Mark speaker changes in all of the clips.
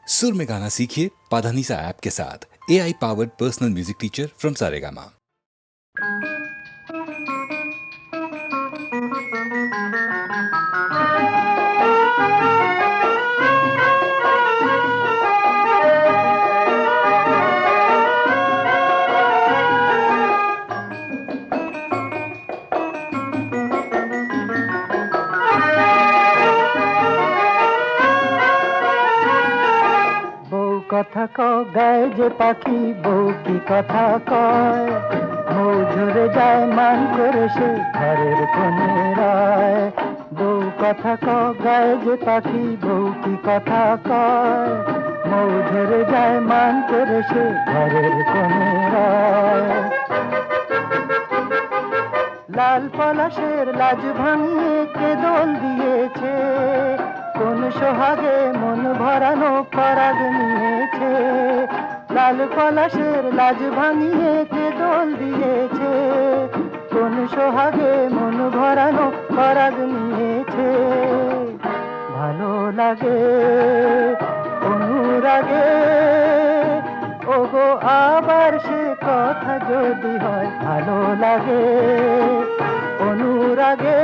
Speaker 1: सुर में गाना सीखिए पाधानीसा ऐप के साथ। AI powered personal music teacher from Saregama.
Speaker 2: কথা গায় যে পাখি বউ কি কথা কয়, মৌ ঝরে যায় মান করে সে ঘরের কোণে রায়। বউ কথা গায় যে পাখি বউ কি কথা কয়, মৌ ঝরে যায় মান করে সে ঘরের কোণে রায়। লাল পলাশের লাজ ভাঙিয়ে কে দোল দিয়েছে, কোন সোহাগে মন ভরানো পরাগ নিয়েছে। লাল পলাশের লাজ ভাঙিয়ে কে দোল দিয়েছে, কোন সোহাগে মন ভরানো পরাগ নিয়েছে। ভালো লাগে অনুরাগে ওগো আবার সে কথা যদি হয়, ভালো লাগে অনুরাগে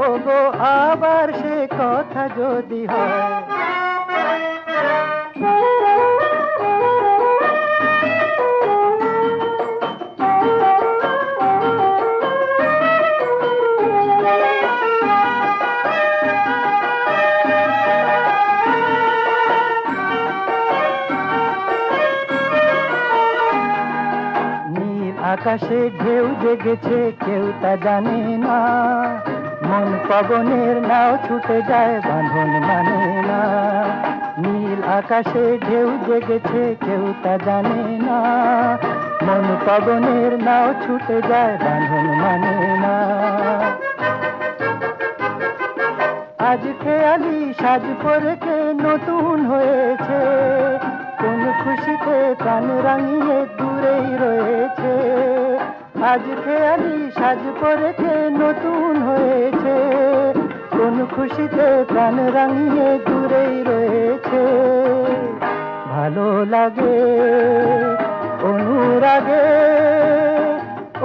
Speaker 2: ওগো আবার সে কথা যদি হয়। আকাশে ঢেউ জেগেছে কেউ তা জানে না, মন পবনের নাও ছুটে যায় বাঁধন মানে না। নীল আকাশে ঢেউ জেগেছে কেউ তা জানে না, মন পবনের নাও ছুটে যায় বাঁধন মানে না। আজ খেয়ালি সাজ পরেছে নতুন হয়েছে, কোন খুশিতে প্রাণ রাঙিয়ে দূরেই রয়েছে। আজ খেয়ালি সাজ পরেছে নতুন হয়েছে, কোন খুশিতে প্রাণ রাঙিয়ে দূরেই রয়েছে। ভালো লাগে অনুরাগে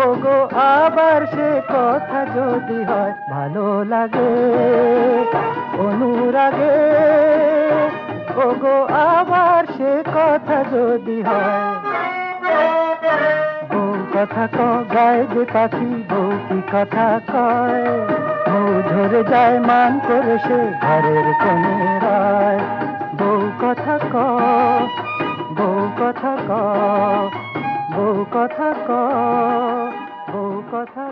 Speaker 2: ওগো আবার সে কথা যদি হয়, ভালো লাগে অনুরাগে ওগো আবার সে কথা যদি হয়। বউ কথা গায় যে পাখি বউ কি কথা কয়, বউ ঝরে যায় মান করে সে ঘরের কোণে রায়। বউ কথা বউ কথা বউ কথা বউ কথা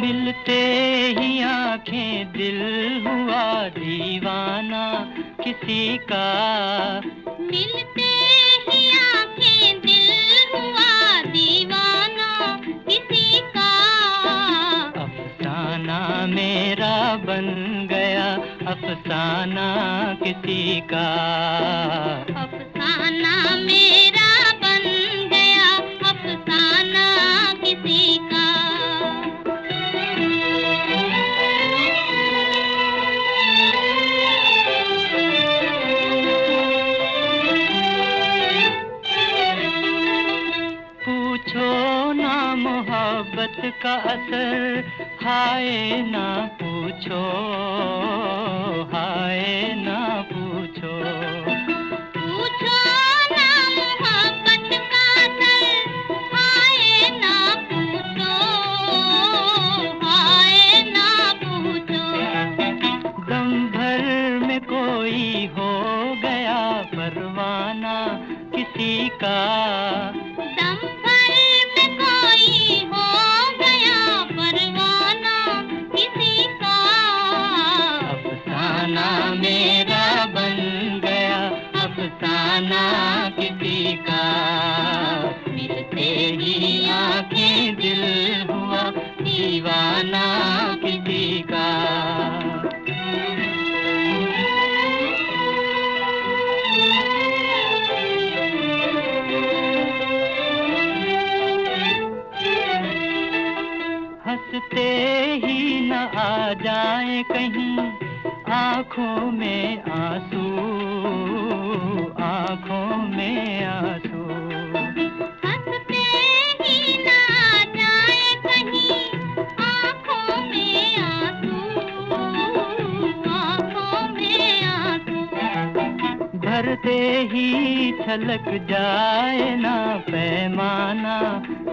Speaker 3: मिलते ही आंखें दिल हुआ दीवाना किसी का,
Speaker 4: मिलते ही आंखें दिल हुआ दीवाना किसी का।
Speaker 3: अफसाना मेरा बन गया अफसाना किसी का,
Speaker 4: अफसाना मेरा बन गया अफसाना किसी का।
Speaker 3: मोहब्बत का असर हाय ना पूछो, हाय ना पूछो।
Speaker 4: पूछो ना मोहब्बत का असर हाय ना पूछो, हाय ना पूछो।
Speaker 3: दम भर में कोई हो गया परवाना किसी का, अफसाना किसी का। मिलते ही आंखें दिल हुआ दीवाना किसी का। जाए कहीं आँखों में आंसू, आँखों में आंसू।
Speaker 4: हंसते ही ना जाए कहीं आँखों में आंसू, आँखों में आंसू।
Speaker 3: भरते ही छलक जाए ना पैमाना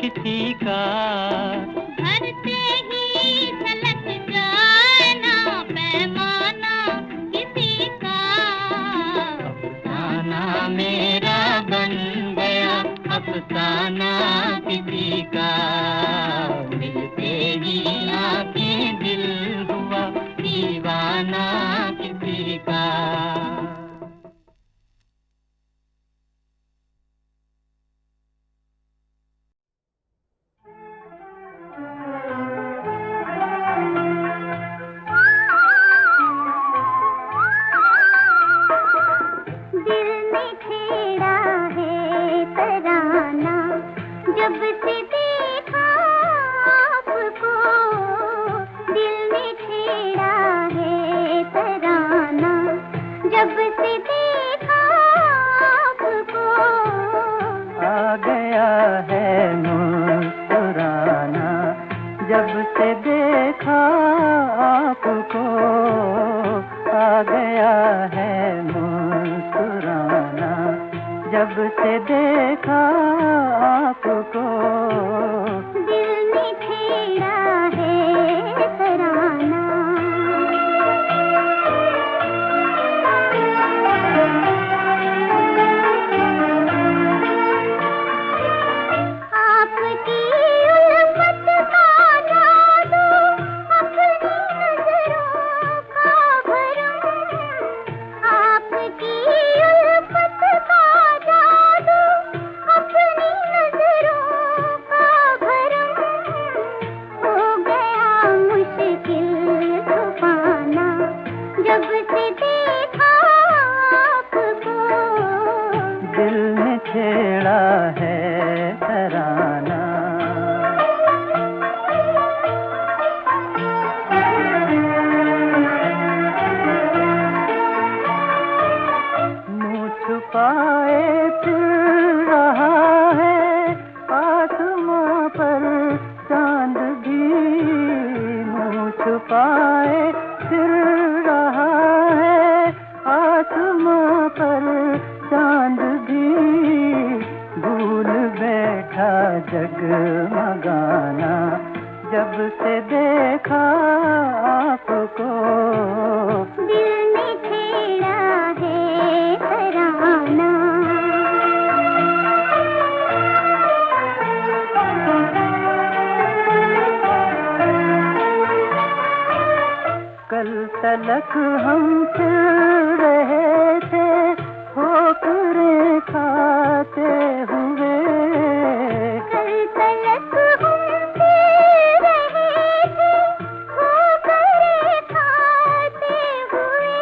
Speaker 3: किसी का,
Speaker 4: भरते ही छलक जाए ना पैमाना किसी का।
Speaker 3: अफसाना मेरा बन गया अफसाना किसी का, मिलते ही आंखें दिल हुआ दीवाना किसी का।
Speaker 4: दिल में छेड़ा है तराना, जब से देखा आपको। दिल में छेड़ा है तराना, जब से देखा आपको।
Speaker 2: आ गया है मुस्कुराना, जब से देखा आपको। आ गया है मुस्कुराना, जब से देखा आपको।
Speaker 4: दिल में छेड़ा है तराना। आपकी उल्फत का जादू, अपनी नजरों का भरम। आपकी उल्फत का जादू, अपनी नजरों का भरम। हो गया मुश्किल छुपाना, जब से देखा आपको।
Speaker 2: दिल में छेड़ा है तराना। मुँह छुपाए फिर रहा है आसमां पर चांद भी। मुँह छुपाए फिर रहा है आसमां पर चांद भी। भूल बैठा जगमगाना, जब से देखा आपको।
Speaker 4: दिल में छेड़ा है तराना।
Speaker 2: कल तलक हम फिर रहे थे ठोकरें खाते हुए।
Speaker 4: कल तलक हम फिर रहे थे ठोकरें खाते हुए।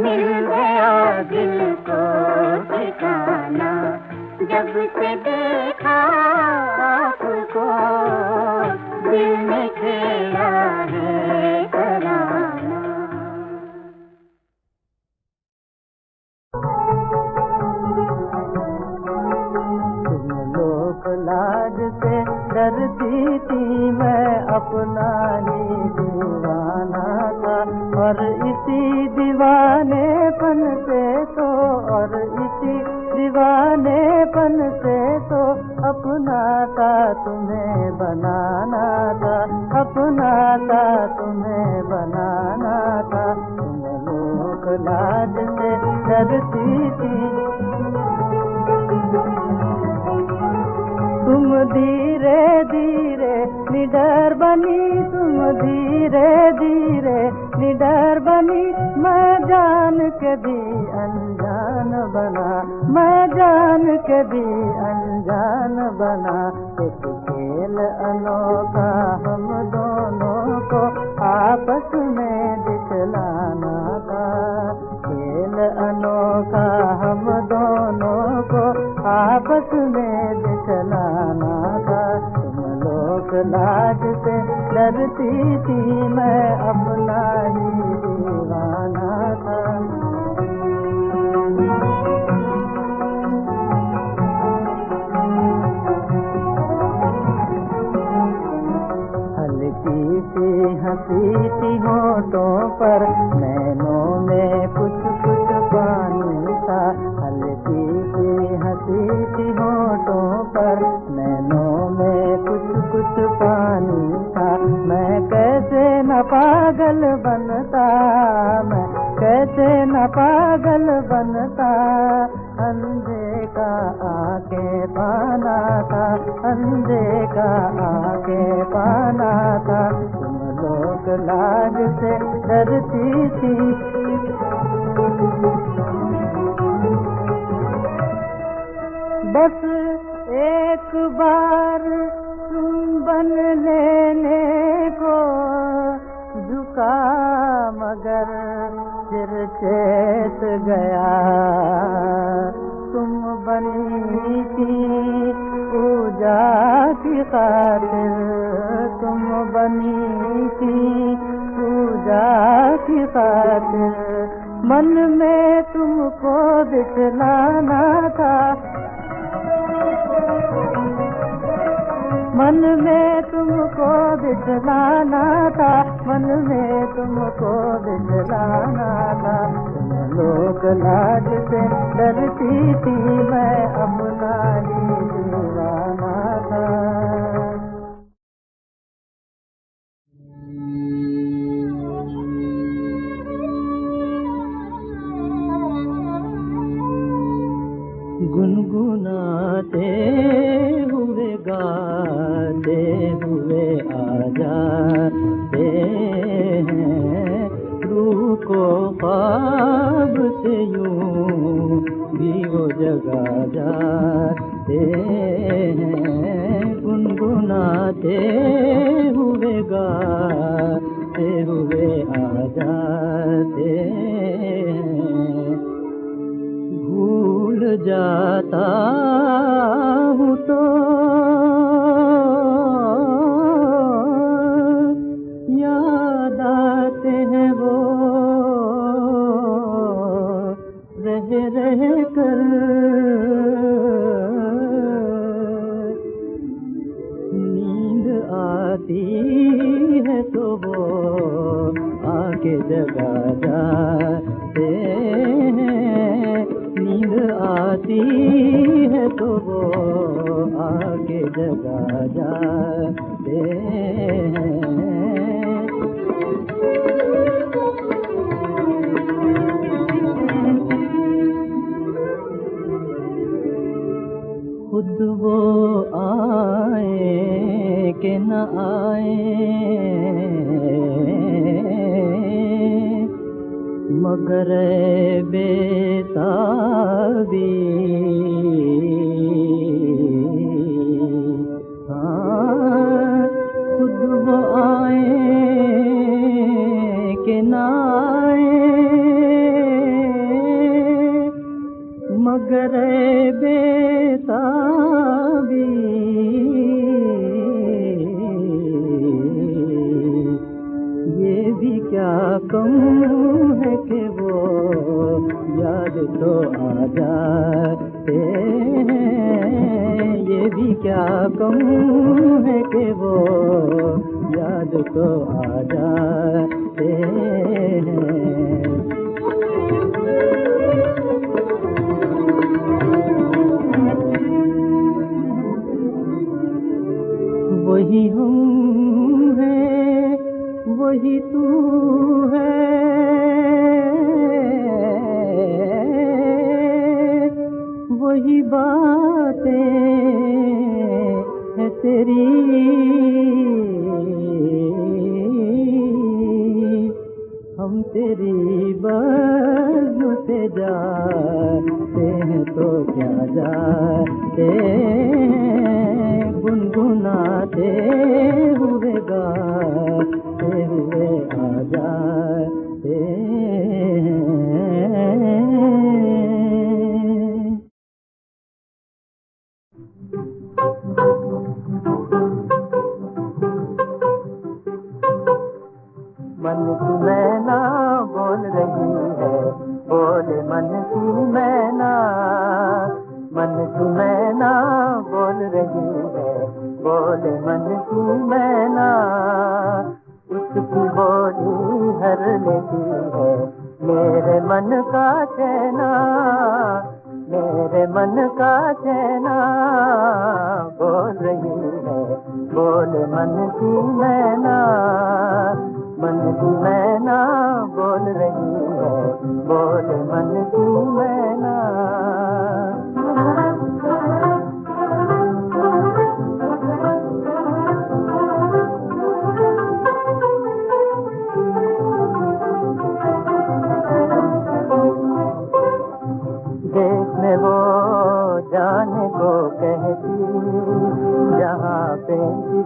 Speaker 2: मिल गया दिल को ठिकाना, जब से देखा आपको। दिल में छेड़ा है तराना। तुम लोग लाज से डरती थी, मैं अपना ही दीवाना था। और इसी दीवानेपन से तो, और इसी दीवानेपन से तो अपना था तुम्हें बनाना था। अपना था तुम्हें बनाना था। तुम लोग लाज से डरती थी। तुम धीरे धीरे निडर बनी, तुम धीरे धीरे निडर बनी। मैं जान के भी अनजान बना, मैं जान के भी अनजान बना। एक खेल अनोखा हम दोनों को आपस में दिखलाना था। खेल अनोखा हम दोनों को आपस में दिखलाना था। तुम लोग लाज से डरती थी मैं अपना ही दीवाना था। हल्की सी हंसी थी होठों पर, नैनों में कुछ कुछ पानी था। हल्की सी हंसी थी होठों पर, नैनों में कुछ कुछ पानी था। मैं कैसे न पागल बनता, मैं कैसे न पागल बनता। अंधे का आके पाना था, अंधे का आके पाना था। तुम लोग लाज से डरती थी, बस एक बार चुंबन लेने को झुका, मगर फिर चेत गया। तुम बनी थी पूजा की खातिर, तुम बनी थी पूजा की खातिर। मन में तुमको बिठलाना था, मन में तुमको बिठलाना था, मन में तुमको बिठलाना था। तुम लोग लाज से डरती थी, मैं अपना ही दीवाना था। गुनगुनाते हुए गाते हुए आ जाते हैं, रूह को ख्वाब से यूं भी वो जगा जाते हैं। गुनगुनाते हुए गाते हुए आ जाते हैं। भूल जाता हूँ तो याद आते हैं वो, रह रह कर। नींद आती है तो वो आके जगा जाते हैं। नींद आती है तो वो आके जगा जाते हैं। खुद वो आए कि न आए, मगर बेताबी हाँ, खुद वो आए कि न आए, मगर बेताबी ये भी क्या कम है कि वो याद तो आ जाते हैं। ये भी क्या कम है कि वो याद तो आ जाते हैं। वही हम हैं, वही तू है, वही बातें है तेरी। हम तेरी बज़्म से जाते हैं तो क्या जाते हैं। गुनगुनाते हुए गाते हुए आ जाते हैं। मैना बोल रही है, बोले मन की मैना, मन की मैना बोल रही है, बोले मन की मैना। उसकी बोली हर लेती है मेरे मन का चैना, मेरे मन का चैना। बोल रही है, बोले मन की मैना, मन की मैना बोल रही है, बोले मन की मैना। देखने वो जाने को कहती, जहाँ पे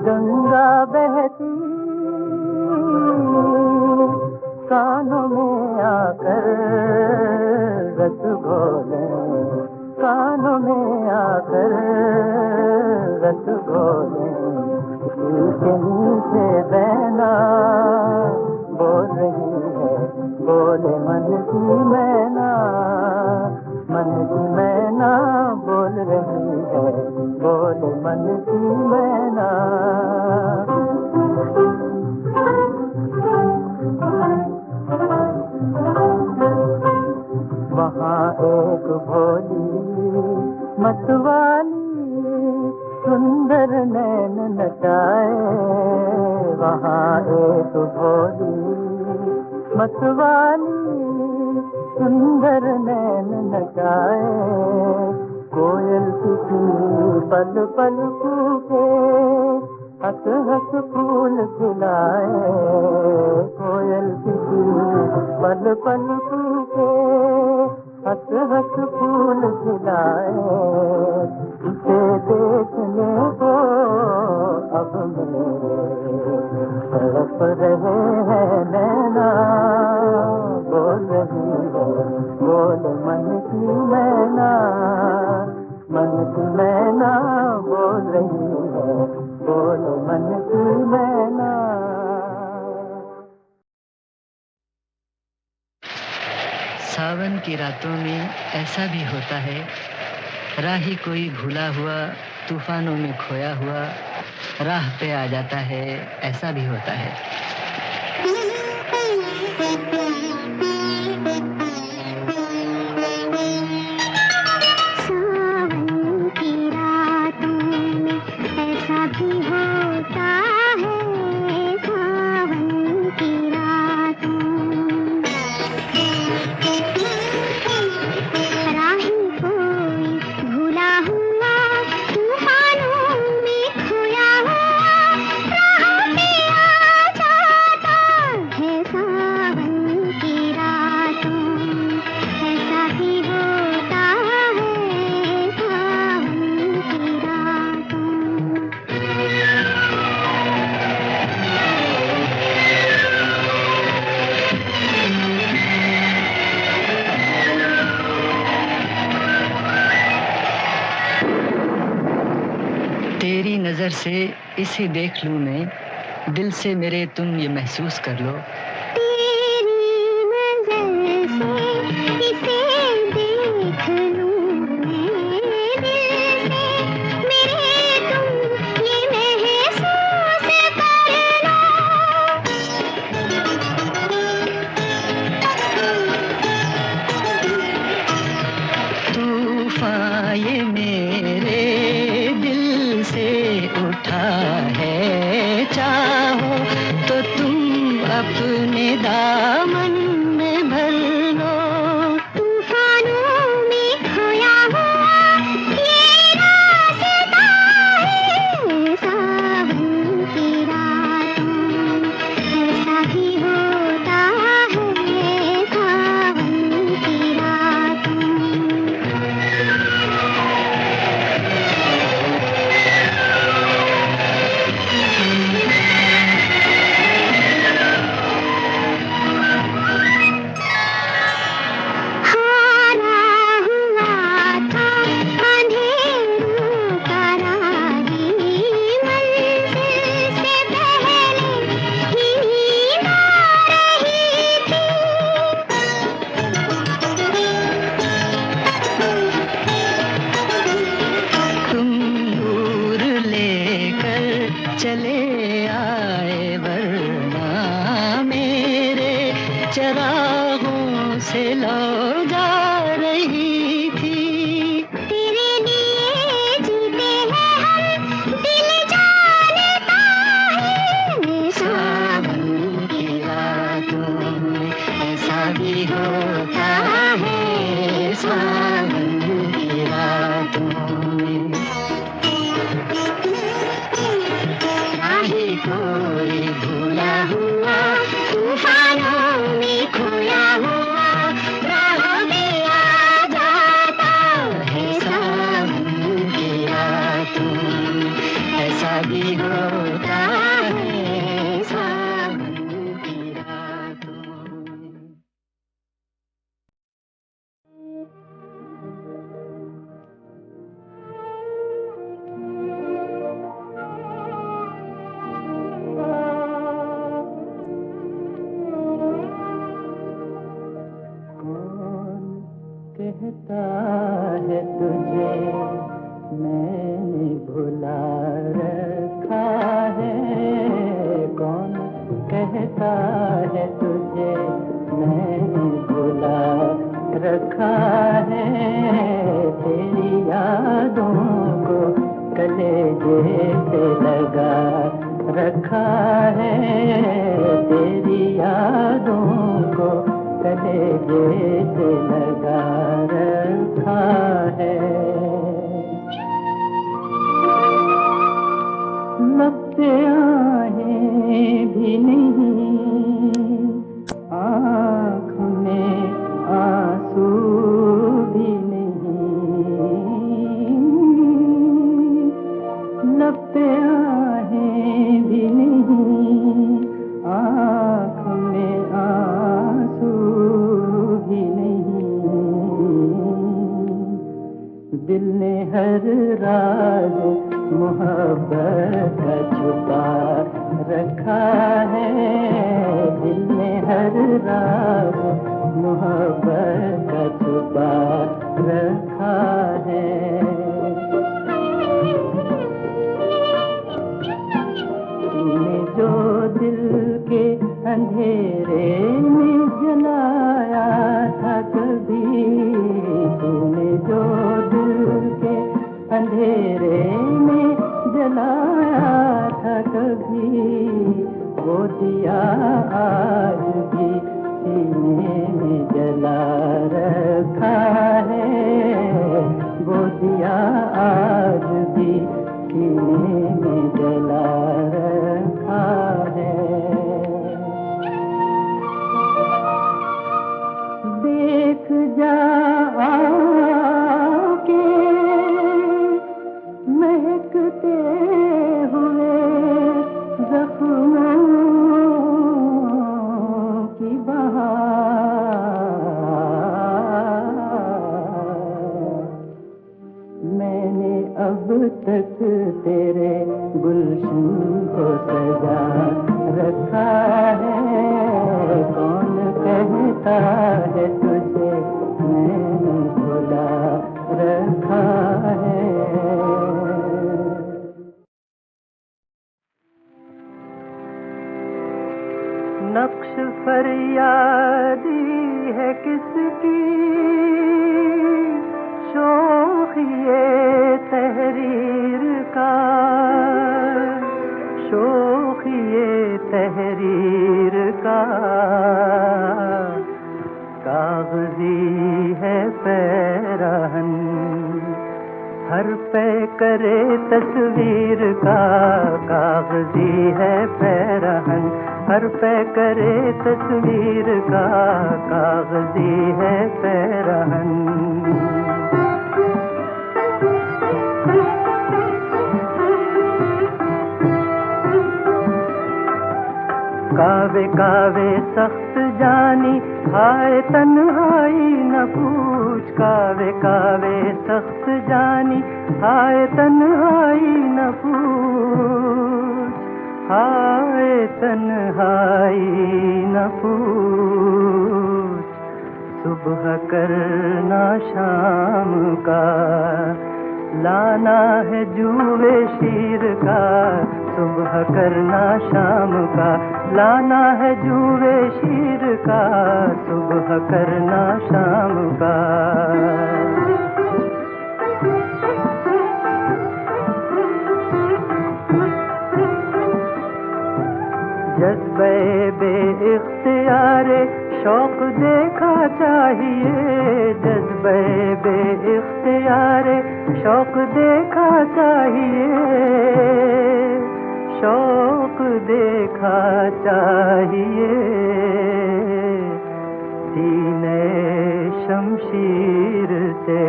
Speaker 2: गंगा बहती, कानों में आकर रस घोले, कानों में आकर रस घोले। नीचे नीचे बहना बोल रही है, बोले मन की मैना, मन की मैना बोल रही है, बोले मन की मैना। वहाँ एक भोली मतवाली सुंदर नैन नचाए, वहाँ एक भोली मतवाली सुंदर नैन नचाए। कोयल किसी पल पल कूके, हंस हंस फूल खिलाए। कोयल किसी पल पल कूके, हंस हंस फूल खिलाए। इसे देखने को अब मेरे तड़प रहे हैं नैना। बोल रही है, बोल मन की मैना, मन की मैना बोल रही है, बोल मन की मैना।
Speaker 5: सावन की रातों में ऐसा भी होता है, राही कोई भूला हुआ तूफानों में खोया हुआ राह पे आ जाता है, ऐसा भी होता है।
Speaker 4: सावन की रातों में ऐसा भी होता है, सावन की रातों में राही कोई भूला हुआ तूफानों में खोया हुआ राह पे आ जाता है। सावन की रातों में ऐसा भी होता है, सावन की रातों में।
Speaker 5: तेरी नजर से इसे देख लूं मैं, दिल से मेरे तुम ये महसूस कर लो।
Speaker 4: तेरी नज़र से इसे देख लूं मैं, दिल से मेरे तुम ये महसूस कर लो।
Speaker 5: तूफान ये मेरे दिल से उठा है, चाहो तो तुम अपने राहों से लौ जा रही थी।
Speaker 4: तेरे लिए जीते हैं हम, दिल जानता है।
Speaker 5: सावन की रातों में ऐसा भी होता है, सावन की रातों में। राही कोई भूला हुआ तूफानों में खोया हुआ, राह में आ जाता है सावन की रातों में। ऐसा भी होता है सावन की रातों में।
Speaker 2: कौन कहता है तुझे मैंने भुला रखा है? कौन कहता है तुझे मैंने भुला रखा है? तेरी यादों को कलेजे से लगा रखा है, तेरी यादों को कलेजे से लगा रखा है। लगते आहें भी नहीं, आँख में आंसू भी नहीं। लगते आहें भी नहीं, आँख में आंसू भी नहीं। दिल ने हर राज मोहब्बत का छुपा रखा है, दिल ने हर राज मोहब्बत का छुपा रखा है। तूने जो दिल के अंधेरे में जलाया था कभी, तूने जो दिल के अंधेरे में जलाया था कभी, वो दिया आज भी सीने में जला रखा है, वो दिया आज भी सीने में जला रखा है। देख जा आके महकते हुए जख्मों की बहार। मैंने अब तक तेरे गुलशन को सजा रखा है, कौन कहता है तुझे मैंने भुला रखा है। नक्श फरियादी है किसकी, शोखिए तहरीर का, शोखिए तहरीर का। कागजी है पैरहन हर पे करे तस्वीर का, कागजी है पैरहन हर पे करे तस्वीर का, कागजी है पैरहन। कावे कावे सख्त जानी हाय तन्हाई न पूछ, कावे कावे सख्त जानी हाय तन्हाई न पूछ, हाय तन्हाई न पूछ। सुबह करना शाम का लाना है जुए शीर का, सुबह करना शाम का लाना है जुए शीर का, सुबह करना शाम का। जज्बे बे-इख्तियारे शौक देखा चाहिए, जज्बे बे-इख्तियारे शौक देखा चाहिए, शौक देखा चाहिए। सीने शमशीर से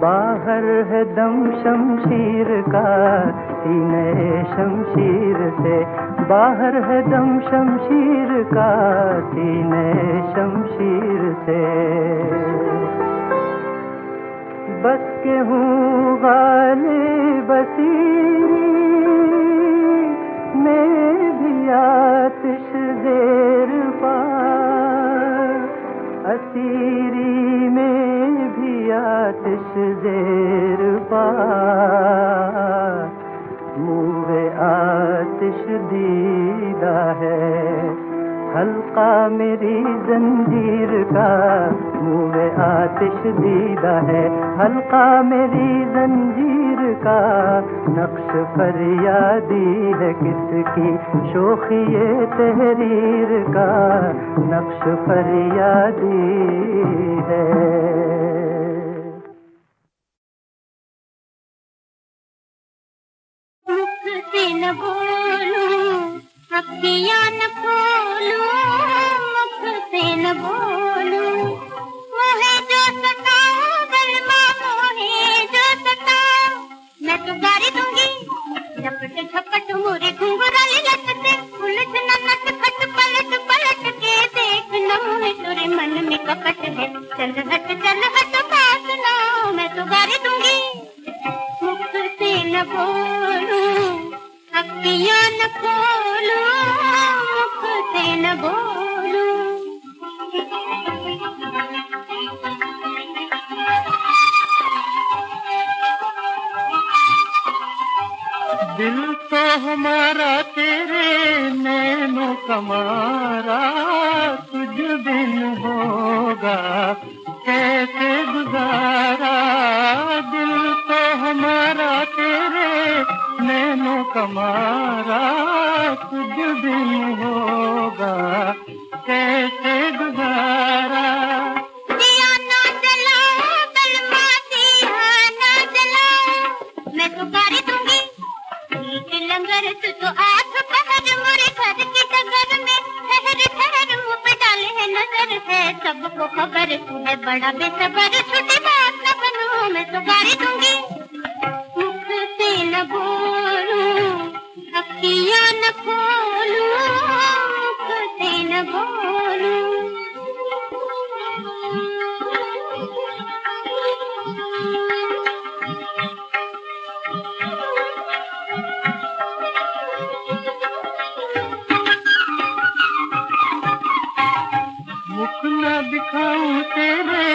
Speaker 2: बाहर है दम शमशीर का, सीने शमशीर से बाहर है दम शमशीर का, सीने शमशीर से। बस के हूँ गालिब असीरी में भी आतिश ज़ेर पा, असीरी में भी आतिश ज़ेर पा। मुँह आतिश दीदा है हल्का मेरी जंजीर का, मुँह आतिश दीदा है हल्का मेरी जंजीर का। नक्श फरियादी है किसकी शोखिए तहरीर का, नक्श फरियादी है।
Speaker 4: न बोलूं अखियां न खोलूं, मुख से न बोलूं मोहे जो सताओ बलमा, मोहे जो सताओ। मैं तो गारी दूंगी झपट झपट मोरे घुंघराले लटके, उलझ न नट खट पलट पलट के देख न मोहे तेरे मन में कपट है। चल हट बात ना, मैं तो गारी दूंगी मुख से न बोलूं अखियां न खोलूं, मुख से न बोलूं।
Speaker 2: दिल तो हमारा तेरे नैनों कमारा, तुझ बिन होगा कैसे गुजारा। दिल तो हमारा तेरे नैनों कमारा, तुझ बिन होगा कैसे गुजारा।
Speaker 4: दिया ना जलाओ बलमा, दिया ना जलाओ, मैं तो गारी दूंगी नीचे लंगर। तू तो आठ पहर मोरे घर की डगर में ठहर ठहर मुँह पे डाले है नजर है, सबको खबर तू है बड़ा बेसबर। छोटी बात न बनो, मैं तो गारी दूंगी मुख से न बोलूं अखियां न खोलूं, मुख से न बोलूं।
Speaker 2: मुख न दिखाऊं तेरे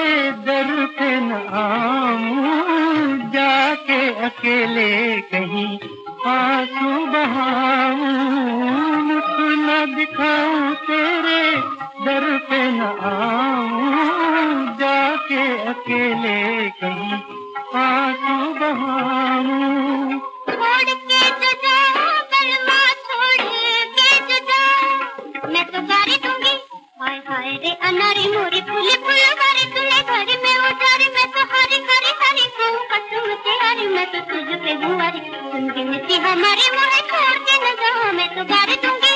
Speaker 2: दर पे न आऊं, जाके अकेले कहीं आंसू बहाऊं। मुख न दिखाऊं तेरे दर पे न आऊं, जाके अकेले कहीं आंसू बहाऊं।
Speaker 4: छोड़ के जो जाओ बलमा, छोड़ के जो जाओ, मैं तो गारी दूंगी। हाय हाय रे अनारी मोरी फूली फुलवारी, तूने घर में उजारी, मैं तो हरी हरी हरी हूँ कसम से हरी। मैं तो तुझ पे गुआरी सुन के मिट्टी हमारी, मोहे छोड़ के न जाओ, मैं तो गारी दूंगी